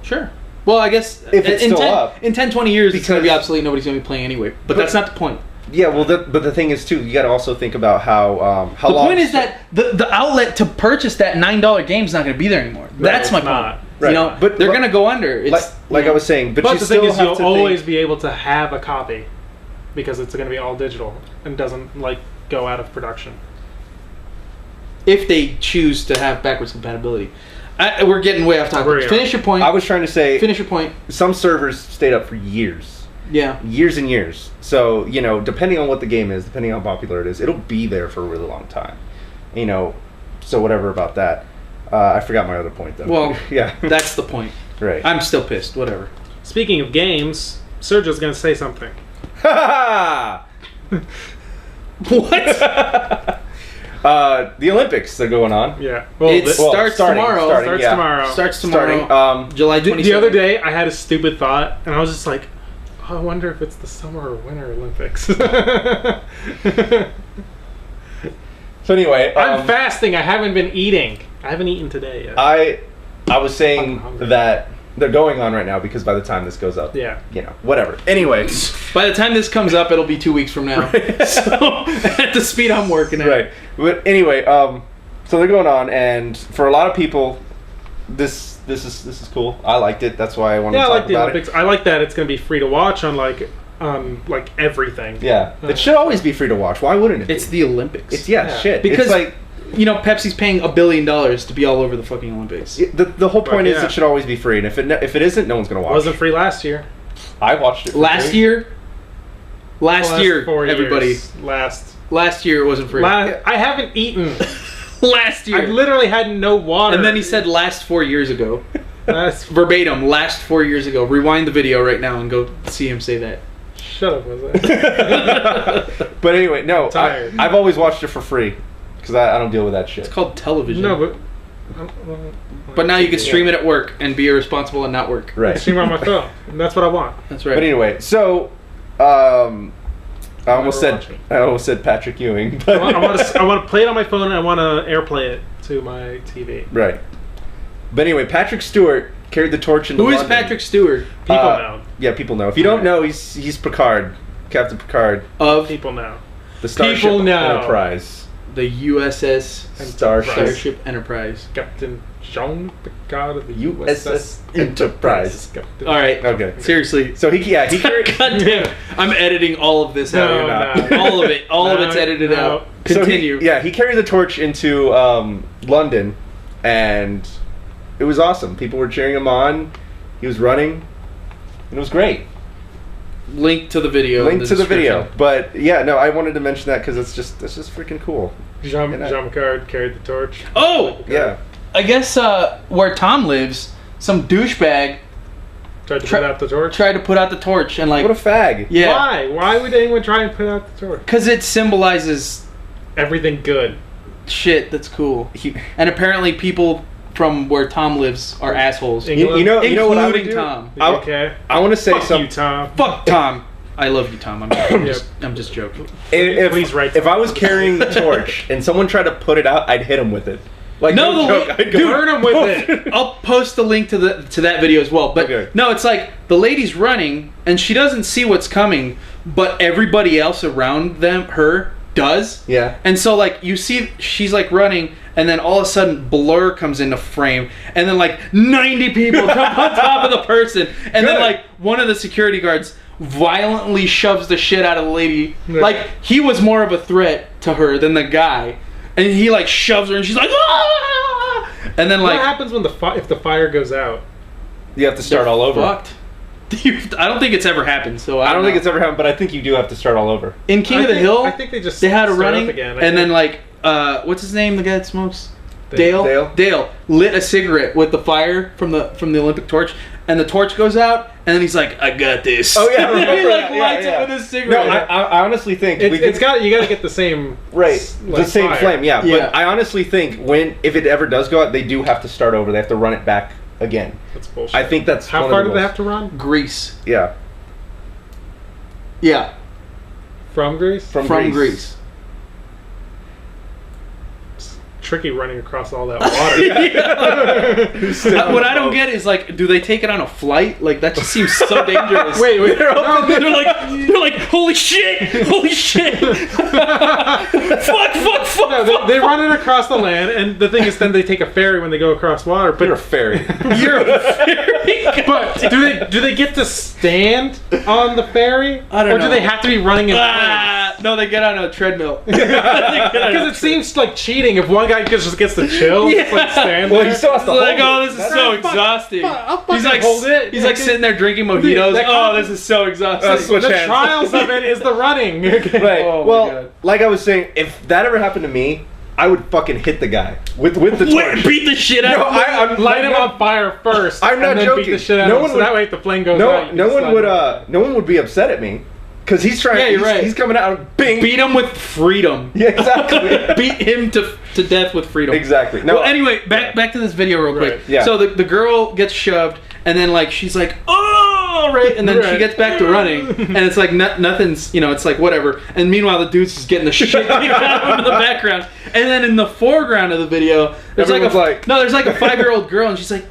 Speaker 2: Sure. Well, I guess
Speaker 3: If it's still up.
Speaker 2: in 10, 20 years, it's going to be
Speaker 3: Because-
Speaker 2: obsolete. Nobody's going to be playing anyway. But that's not the point.
Speaker 3: Yeah, well, but the thing is too, you got to also think about how
Speaker 2: The
Speaker 3: long.
Speaker 2: point is that the outlet to purchase that $9 game is not going to be there anymore. That's my
Speaker 4: It's
Speaker 2: point.
Speaker 4: not.
Speaker 3: Right.
Speaker 2: You know,
Speaker 3: But-
Speaker 2: they're
Speaker 3: but-
Speaker 2: gonna go under. It's
Speaker 3: Like I was saying, but
Speaker 4: But
Speaker 3: you
Speaker 4: the
Speaker 3: still
Speaker 4: thing is,
Speaker 3: have
Speaker 4: you'll
Speaker 3: to
Speaker 4: always
Speaker 3: think,
Speaker 4: be able to have a copy because it's going to be all digital and doesn't like go out of production.
Speaker 2: if they choose to have backwards compatibility. We're getting way off topic. Finish your point.
Speaker 3: I was trying to say,
Speaker 2: Finish your point.
Speaker 3: some servers stayed up for years.
Speaker 2: Yeah.
Speaker 3: Years and years. So, you know, depending on what the game is, depending on how popular it is, it'll be there for a really long time. You know, so whatever about that. I forgot my other point, though.
Speaker 2: Well,
Speaker 3: yeah.
Speaker 2: That's the point.
Speaker 3: Right.
Speaker 2: I'm still pissed. Whatever.
Speaker 4: Speaking of games, Sergio's going to say something.
Speaker 2: What?
Speaker 3: The Olympics are going on.
Speaker 4: Yeah. Well,
Speaker 2: It
Speaker 3: Well,
Speaker 2: starts tomorrow.
Speaker 3: starting, yeah.
Speaker 4: tomorrow.
Speaker 2: Starts tomorrow.
Speaker 3: Starting.
Speaker 2: July 27th.
Speaker 4: The other day, I had a stupid thought, and I was just like, oh, I wonder if it's the Summer or Winter Olympics.
Speaker 3: So anyway,
Speaker 4: I'm fasting. I haven't been eating. I haven't eaten today yet.
Speaker 3: I was saying
Speaker 4: I'm hungry.
Speaker 3: that they're going on right now because by the time this goes up,
Speaker 4: Yeah.
Speaker 3: you know, whatever. Anyway,
Speaker 2: By the time this comes up, it'll be 2 weeks from now. So at the speed I'm working at.
Speaker 3: right. But anyway, so they're going on, and for a lot of people, this is cool. I liked it. That's why I wanted
Speaker 4: Yeah,
Speaker 3: to
Speaker 4: I
Speaker 3: talk
Speaker 4: like the
Speaker 3: about
Speaker 4: Olympics. I like that it's going to be free to watch on like everything.
Speaker 3: it. Yeah, it should always be free to watch. Why wouldn't it?
Speaker 2: It's the Olympics.
Speaker 3: It's
Speaker 4: Yeah.
Speaker 3: shit.
Speaker 2: Because
Speaker 3: it's like
Speaker 2: you know, Pepsi's paying $1 billion to be all over the fucking Olympics.
Speaker 3: the whole point is
Speaker 4: yeah.
Speaker 3: it should always be free, and if it isn't, no one's gonna
Speaker 4: It
Speaker 3: watch.
Speaker 4: wasn't free last year.
Speaker 3: I watched it for
Speaker 2: Last
Speaker 3: free.
Speaker 2: year, last year,
Speaker 4: 4
Speaker 2: everybody.
Speaker 4: years.
Speaker 2: Last year it wasn't free.
Speaker 4: I haven't eaten.
Speaker 2: Last
Speaker 4: I
Speaker 2: year.
Speaker 4: literally had no water.
Speaker 2: And then he said last 4 years ago.
Speaker 4: Last,
Speaker 2: Verbatim, last 4 years ago. Rewind the video right now and go see him say that.
Speaker 4: shut up, was it?
Speaker 3: But anyway, no,
Speaker 4: Tired.
Speaker 3: I've always watched it for free because I don't deal with that shit.
Speaker 2: It's called television.
Speaker 4: No, but.
Speaker 2: But now you can stream it at work and be irresponsible and not work.
Speaker 3: Right.
Speaker 4: Stream on my phone. And that's what I want.
Speaker 2: That's right.
Speaker 3: But anyway, so I almost
Speaker 4: Never
Speaker 3: said Patrick Ewing.
Speaker 4: I
Speaker 3: But
Speaker 4: want to play it on my phone and I want to AirPlay it to my TV.
Speaker 3: right. But anyway, Patrick Stewart carried the torch into
Speaker 2: Who is
Speaker 3: London.
Speaker 2: Patrick Stewart?
Speaker 4: People know.
Speaker 3: Yeah, people know. If you don't know, he's Picard, Captain Picard,
Speaker 2: Of
Speaker 4: People know.
Speaker 3: the Starship
Speaker 4: People know.
Speaker 3: Enterprise.
Speaker 2: the USS Starship Enterprise.
Speaker 4: Captain Jean Picard of the
Speaker 3: USS Enterprise.
Speaker 4: Captain.
Speaker 2: All right.
Speaker 3: Okay.
Speaker 2: Seriously.
Speaker 3: So he carried.
Speaker 2: God damn. I'm editing all of this out.
Speaker 4: No, no.
Speaker 2: All of it. All of
Speaker 4: No,
Speaker 2: it's edited
Speaker 4: no.
Speaker 2: out.
Speaker 3: So
Speaker 2: Continue.
Speaker 3: he carried the torch into London, and it was awesome. People were cheering him on. He was running, and it was great.
Speaker 2: Link to the video. in
Speaker 3: Link to the video.
Speaker 2: description.
Speaker 3: But yeah, no, I wanted to mention that because it's just freaking cool.
Speaker 4: Jean
Speaker 3: And
Speaker 4: Picard carried the torch.
Speaker 2: Oh,
Speaker 3: Yeah.
Speaker 2: I guess where Tom lives, some douchebag
Speaker 4: Tried to put out the torch.
Speaker 2: tried to put out the torch and like
Speaker 3: What a fag.
Speaker 2: yeah,
Speaker 4: Why? Why would anyone try and put out the torch?
Speaker 2: because it symbolizes
Speaker 4: Everything good.
Speaker 2: shit that's cool.
Speaker 3: He-
Speaker 2: And apparently people from where Tom lives are assholes.
Speaker 3: You know what I would
Speaker 2: Including
Speaker 3: do?
Speaker 2: Tom.
Speaker 3: I-
Speaker 4: Okay.
Speaker 3: I want to say
Speaker 4: Fuck
Speaker 3: something.
Speaker 4: you, Tom.
Speaker 2: Fuck Tom. I love you, Tom. I'm just joking.
Speaker 4: Please write
Speaker 3: If I was
Speaker 4: something.
Speaker 3: carrying the torch and someone tried to put it out, I'd hit him with it. Like
Speaker 2: No, the
Speaker 3: joke,
Speaker 2: li-
Speaker 3: I'd go,
Speaker 2: dude,
Speaker 4: burn him with it.
Speaker 2: I'll post the link to that video as well. But
Speaker 3: Okay.
Speaker 2: no, it's like the lady's running and she doesn't see what's coming, but everybody else around her does.
Speaker 3: Yeah.
Speaker 2: And so like you see she's like running and then all of a sudden Blur comes into frame and then like 90 people jump on top of the person and then
Speaker 3: Good.
Speaker 2: like one of the security guards violently shoves the shit out of the lady.
Speaker 4: Yeah.
Speaker 2: Like he was more of a threat to her than the guy. And he like shoves her and she's like ah! And then
Speaker 4: What
Speaker 2: like
Speaker 4: happens when if the fire goes out?
Speaker 3: You have to start all over.
Speaker 2: fucked. I don't think it's ever happened. So
Speaker 3: I don't think
Speaker 2: know.
Speaker 3: it's ever happened, but I think you do have to start all over.
Speaker 2: in King of the Hill.
Speaker 4: I think they just
Speaker 2: they had a
Speaker 4: start
Speaker 2: running
Speaker 4: up again.
Speaker 2: and then like what's his name? The guy that smokes.
Speaker 4: Dale.
Speaker 3: Dale?
Speaker 2: lit a cigarette with the fire from the Olympic torch, and the torch goes out, and then he's like, "I got this."
Speaker 3: Oh yeah, I
Speaker 2: and then he
Speaker 3: remember
Speaker 2: like
Speaker 3: that.
Speaker 2: lights
Speaker 3: Yeah,
Speaker 2: it
Speaker 3: yeah.
Speaker 2: with his
Speaker 3: No,
Speaker 2: cigarette.
Speaker 3: I honestly think
Speaker 4: you
Speaker 3: could-
Speaker 4: got to get the same
Speaker 3: right
Speaker 4: like,
Speaker 3: the same
Speaker 4: fire.
Speaker 3: flame. Yeah,
Speaker 2: Yeah.
Speaker 3: but I honestly think if it ever does go out, they do have to start over. They have to run it back again.
Speaker 4: That's bullshit.
Speaker 3: I think that's
Speaker 4: How
Speaker 3: one
Speaker 4: far
Speaker 3: of
Speaker 4: do
Speaker 3: the
Speaker 4: they
Speaker 3: most-
Speaker 4: have to run?
Speaker 2: Greece.
Speaker 3: Yeah,
Speaker 2: Yeah,
Speaker 4: From Greece?
Speaker 3: from
Speaker 2: Greece.
Speaker 4: tricky running across all that water.
Speaker 2: What I don't get is like, do they take it on a flight? Like that just seems so dangerous.
Speaker 4: Wait,
Speaker 2: they're like, holy shit, fuck.
Speaker 4: No, they run it across the land, and the thing is, then they take a ferry when they go across water. But
Speaker 3: You're a fairy.
Speaker 2: You're a fairy.
Speaker 4: But do they get to stand on the ferry?
Speaker 2: I don't
Speaker 4: or
Speaker 2: know.
Speaker 4: do they have to be running in
Speaker 2: No, they get on a treadmill.
Speaker 4: Because it seems like cheating if one guy just gets to chill,
Speaker 2: Yeah.
Speaker 4: just like stand
Speaker 3: Well,
Speaker 4: there.
Speaker 3: he still has to
Speaker 2: It's like,
Speaker 3: hold
Speaker 2: oh,
Speaker 3: it.
Speaker 2: this is so exhausting.
Speaker 4: I'll fucking
Speaker 2: He's like,
Speaker 4: hold it.
Speaker 2: he's like sitting there drinking mojitos.
Speaker 4: That
Speaker 2: Oh, this is so exhausting.
Speaker 3: That's what-
Speaker 4: the
Speaker 3: chance.
Speaker 4: trials of it is the running.
Speaker 3: Right.
Speaker 2: Oh my
Speaker 3: well,
Speaker 2: God.
Speaker 3: like I was saying, if that ever happened to me, I would fucking hit the guy with the torch.
Speaker 2: Beat the shit out
Speaker 3: No,
Speaker 2: of him.
Speaker 3: I'm
Speaker 4: Light him on fire first.
Speaker 3: I'm not
Speaker 4: and then
Speaker 3: joking.
Speaker 4: Beat the shit out
Speaker 3: No
Speaker 4: of him,
Speaker 3: one
Speaker 4: so
Speaker 3: would-
Speaker 4: that way if the flame goes out, you
Speaker 3: No
Speaker 4: can
Speaker 3: one
Speaker 4: slide
Speaker 3: would.
Speaker 4: him.
Speaker 3: No one would be upset at me because he's trying.
Speaker 2: Yeah, you're right.
Speaker 3: He's coming out. Bing.
Speaker 2: Beat him with freedom.
Speaker 3: Yeah, exactly.
Speaker 2: Beat him to death with freedom.
Speaker 3: Exactly. No.
Speaker 2: Well, anyway, back to this video real quick.
Speaker 4: Right.
Speaker 3: Yeah.
Speaker 2: So the girl gets shoved, and then like she's like, oh, right, and then she
Speaker 4: Right.
Speaker 2: gets back to running, and it's like nothing's, it's like whatever. And meanwhile, the dude's just getting the shit beat out of him in the background. And then in the foreground of the video, there's
Speaker 3: Everyone's like-
Speaker 2: there's like a 5-year-old girl, and she's like,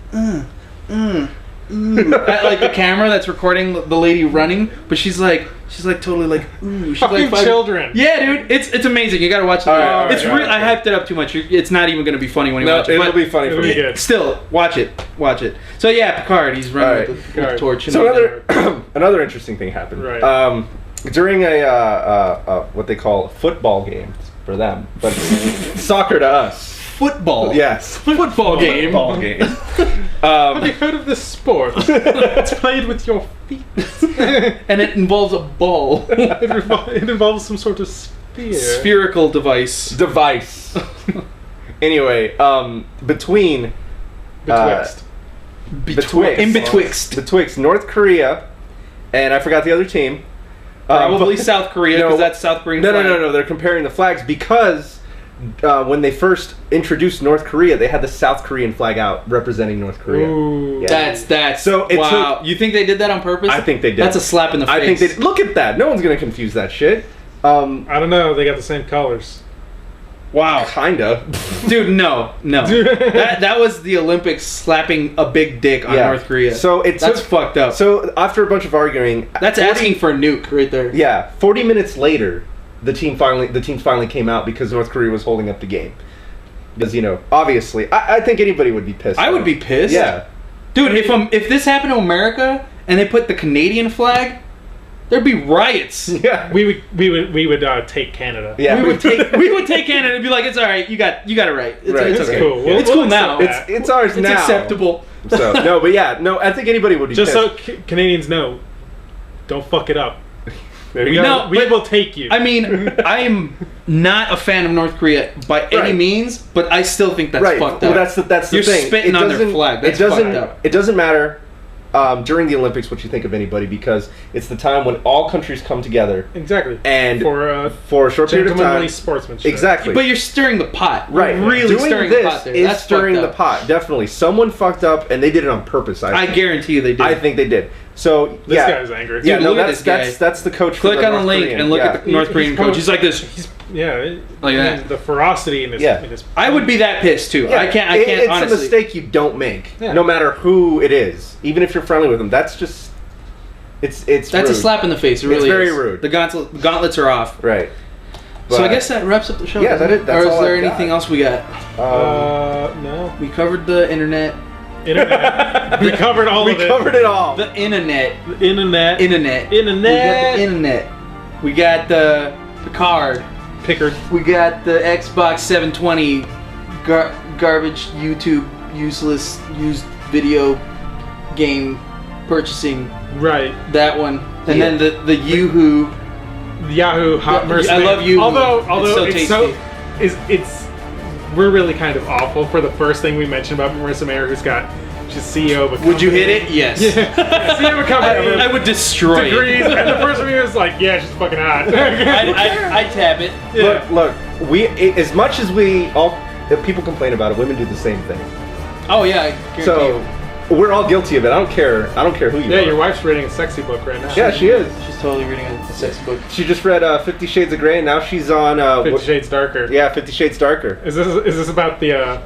Speaker 2: at like the camera that's recording the lady running, but she's like totally like, ooh, she's
Speaker 4: Fucking
Speaker 2: like 5
Speaker 4: children.
Speaker 2: Yeah, dude, it's amazing. You gotta watch the video.
Speaker 3: All right,
Speaker 2: It's
Speaker 3: all right,
Speaker 2: real. I hyped it up too much. It's not even gonna be funny when you
Speaker 3: No,
Speaker 2: watch it.
Speaker 3: it'll
Speaker 2: but
Speaker 3: be funny
Speaker 4: It'll
Speaker 3: for
Speaker 4: be
Speaker 3: me.
Speaker 4: good.
Speaker 2: Still, watch it. So yeah, Picard, he's running
Speaker 3: All right.
Speaker 2: with the torch.
Speaker 3: So another interesting thing happened.
Speaker 4: Right.
Speaker 3: During a what they call football games for them, but soccer to us.
Speaker 2: football.
Speaker 3: Yes.
Speaker 2: Football game.
Speaker 3: Football game.
Speaker 4: Have you heard of this sport? It's played with your feet.
Speaker 2: And it involves a ball.
Speaker 4: It involves some sort of sphere.
Speaker 2: Spherical device.
Speaker 3: Device. Anyway, between
Speaker 4: Betwixt.
Speaker 3: betwixt North Korea and I forgot the other team.
Speaker 2: Probably
Speaker 3: but-
Speaker 2: South Korea, because that's South Korean flag.
Speaker 3: No. They're comparing the flags because when they first introduced North Korea, they had the South Korean flag out representing North Korea.
Speaker 4: Ooh.
Speaker 3: Yeah.
Speaker 2: That's
Speaker 3: So it
Speaker 2: wow.
Speaker 3: took-
Speaker 2: You think they did that on purpose?
Speaker 3: I think they did.
Speaker 2: That's a slap in the face.
Speaker 3: I think they look at that. No one's gonna confuse that shit.
Speaker 4: I don't know. They got the same colors.
Speaker 2: Wow.
Speaker 3: Kinda.
Speaker 2: Dude, no. that was the Olympics slapping a big dick on
Speaker 3: Yeah.
Speaker 2: North Korea.
Speaker 3: So
Speaker 2: that's fucked up.
Speaker 3: So after a bunch of arguing,
Speaker 2: That's
Speaker 3: 40
Speaker 2: asking for a nuke right there.
Speaker 3: Yeah, 40 minutes later, the teams finally came out because North Korea was holding up the game. Because obviously, I think anybody would be pissed.
Speaker 2: I would
Speaker 3: though.
Speaker 2: be pissed.
Speaker 3: Yeah.
Speaker 2: Dude, if this happened to America and they put the Canadian flag, there'd be riots.
Speaker 3: Yeah.
Speaker 4: We would take Canada.
Speaker 3: Yeah.
Speaker 2: We would take Canada and be like, it's all right. You got it right. It's,
Speaker 3: Right,
Speaker 2: it's
Speaker 3: it's
Speaker 2: okay.
Speaker 4: cool.
Speaker 2: Yeah, it's cool
Speaker 4: We'll
Speaker 2: now.
Speaker 4: accept
Speaker 3: It's ours
Speaker 2: It's
Speaker 3: now.
Speaker 2: acceptable.
Speaker 3: So no, but yeah, no. I think anybody would be
Speaker 4: Just
Speaker 3: pissed.
Speaker 4: so Canadians know, don't fuck it up.
Speaker 3: There you go.
Speaker 2: No,
Speaker 4: We
Speaker 2: but-
Speaker 4: will take you.
Speaker 2: I mean, I'm not a fan of North Korea by any
Speaker 3: Right.
Speaker 2: means, but I still think that's
Speaker 3: Right.
Speaker 2: fucked
Speaker 3: Well,
Speaker 2: up.
Speaker 3: that's the
Speaker 2: You're
Speaker 3: thing.
Speaker 2: spitting
Speaker 3: It
Speaker 2: on their
Speaker 3: doesn't-
Speaker 2: flag. That's
Speaker 3: it doesn't.
Speaker 2: fucked up.
Speaker 3: It doesn't matter during the Olympics what you think of anybody because it's the time when all countries come together
Speaker 4: exactly.
Speaker 3: and
Speaker 4: For
Speaker 3: a short period of
Speaker 4: gentlemanly
Speaker 3: time.
Speaker 4: sportsmanship.
Speaker 3: Exactly.
Speaker 2: But you're stirring the pot. You're
Speaker 3: Right.
Speaker 2: really
Speaker 3: Doing
Speaker 2: stirring
Speaker 3: this
Speaker 2: the pot there.
Speaker 3: is
Speaker 2: That's
Speaker 3: stirring
Speaker 2: fucked
Speaker 3: the
Speaker 2: up.
Speaker 3: pot. Definitely, someone fucked up, and they did it on purpose.
Speaker 2: I guarantee you they did.
Speaker 3: I think they did. So
Speaker 4: This
Speaker 3: yeah,
Speaker 4: guy's angry.
Speaker 3: yeah.
Speaker 2: Dude,
Speaker 3: No,
Speaker 2: look at
Speaker 3: that's
Speaker 2: this guy.
Speaker 3: that's the coach.
Speaker 2: Click
Speaker 3: for the
Speaker 2: on the
Speaker 3: North
Speaker 2: link
Speaker 3: Korean.
Speaker 2: and look
Speaker 3: Yeah.
Speaker 2: at the North Korean coach. He's like this.
Speaker 4: He's
Speaker 2: Like that.
Speaker 4: The ferocity in his.
Speaker 3: Yeah.
Speaker 4: In his
Speaker 2: I would be that pissed too.
Speaker 3: Yeah,
Speaker 2: I can't
Speaker 3: It's
Speaker 2: honestly.
Speaker 3: a mistake you don't make,
Speaker 4: Yeah.
Speaker 3: no matter who it is, even if you're friendly with them. That's just it's.
Speaker 2: That's
Speaker 3: rude.
Speaker 2: a slap in the face. It really
Speaker 3: very
Speaker 2: is.
Speaker 3: rude.
Speaker 2: The gauntlets are off.
Speaker 3: Right.
Speaker 2: So I
Speaker 3: But,
Speaker 2: guess that wraps up the show.
Speaker 3: Yeah,
Speaker 2: doesn't
Speaker 3: that
Speaker 2: it?
Speaker 3: is- that's
Speaker 2: Or is
Speaker 3: all
Speaker 2: there
Speaker 3: I've got.
Speaker 2: anything else we got?
Speaker 4: No.
Speaker 2: We covered the internet.
Speaker 4: Internet. We covered all
Speaker 3: we
Speaker 4: of it.
Speaker 3: covered it all.
Speaker 2: The internet.
Speaker 4: Internet.
Speaker 2: Internet. We got the internet. We got the card.
Speaker 4: Pickard.
Speaker 2: We got the Xbox 720 garbage YouTube useless used video game purchasing.
Speaker 4: Right.
Speaker 2: That one. And
Speaker 3: Yeah.
Speaker 2: then the Yahoo.
Speaker 4: Yahoo Hot
Speaker 2: Yeah,
Speaker 4: Mercenary.
Speaker 2: I love you.
Speaker 4: Although
Speaker 2: It's so
Speaker 4: it's we're really kind of awful for the first thing we mentioned about Marissa Mayer, who's got she's CEO of a
Speaker 2: Would you
Speaker 4: company.
Speaker 2: hit it? Yes.
Speaker 4: Yeah. CEO of a company.
Speaker 2: I would destroy
Speaker 4: degrees,
Speaker 2: it.
Speaker 4: and the first review is like, yeah, she's fucking hot.
Speaker 2: I'd tap it.
Speaker 4: Yeah.
Speaker 3: Look, as much as we all if people complain about it, women do the same thing.
Speaker 2: Oh yeah, I guarantee
Speaker 3: So
Speaker 2: you.
Speaker 3: We're all guilty of it. I don't care. I don't care who you
Speaker 4: Yeah,
Speaker 3: are.
Speaker 4: your wife's reading a sexy book right now.
Speaker 3: Yeah, she is.
Speaker 2: She's totally reading a sex book.
Speaker 3: She just read 50 Shades of Grey, and now she's on
Speaker 4: 50 Shades Darker.
Speaker 3: Yeah, 50 Shades Darker.
Speaker 4: Is this about the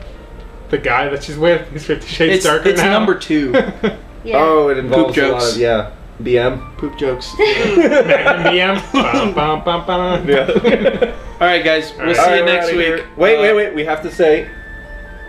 Speaker 4: guy that she's with? He's 50 Shades Darker
Speaker 2: It's
Speaker 4: now.
Speaker 2: number 2.
Speaker 6: Yeah.
Speaker 3: Oh, it involves
Speaker 2: Poop
Speaker 3: a lot
Speaker 2: jokes.
Speaker 3: of BM.
Speaker 2: Poop jokes.
Speaker 4: Magnum BM. Bum, bum, bum, bum.
Speaker 3: Yeah.
Speaker 2: All right, guys. We'll see
Speaker 3: All right,
Speaker 2: you
Speaker 3: we're
Speaker 2: next
Speaker 3: outta
Speaker 2: week.
Speaker 3: here. Wait. We have to say,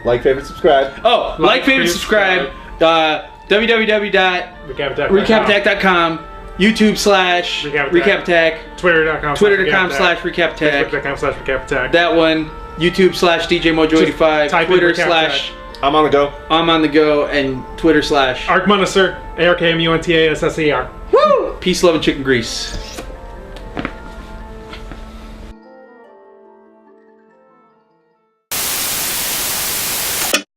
Speaker 3: like, favorite, subscribe.
Speaker 2: Oh, like, favorite,
Speaker 4: subscribe.
Speaker 2: subscribe. www.recaptech.com. YouTube /RecapTech.
Speaker 4: Twitter.com.
Speaker 2: Twitter.com/RecapTech.
Speaker 4: Facebook.com/RecapTech.
Speaker 2: That one. YouTube /DJ Mojo85.
Speaker 4: type in
Speaker 2: Twitter
Speaker 4: Recap
Speaker 3: I'm on the go.
Speaker 2: I'm on the go, and Twitter /
Speaker 4: Arkmunasser. ARKMUNTASSER.
Speaker 2: Woo! Peace, love, and chicken grease.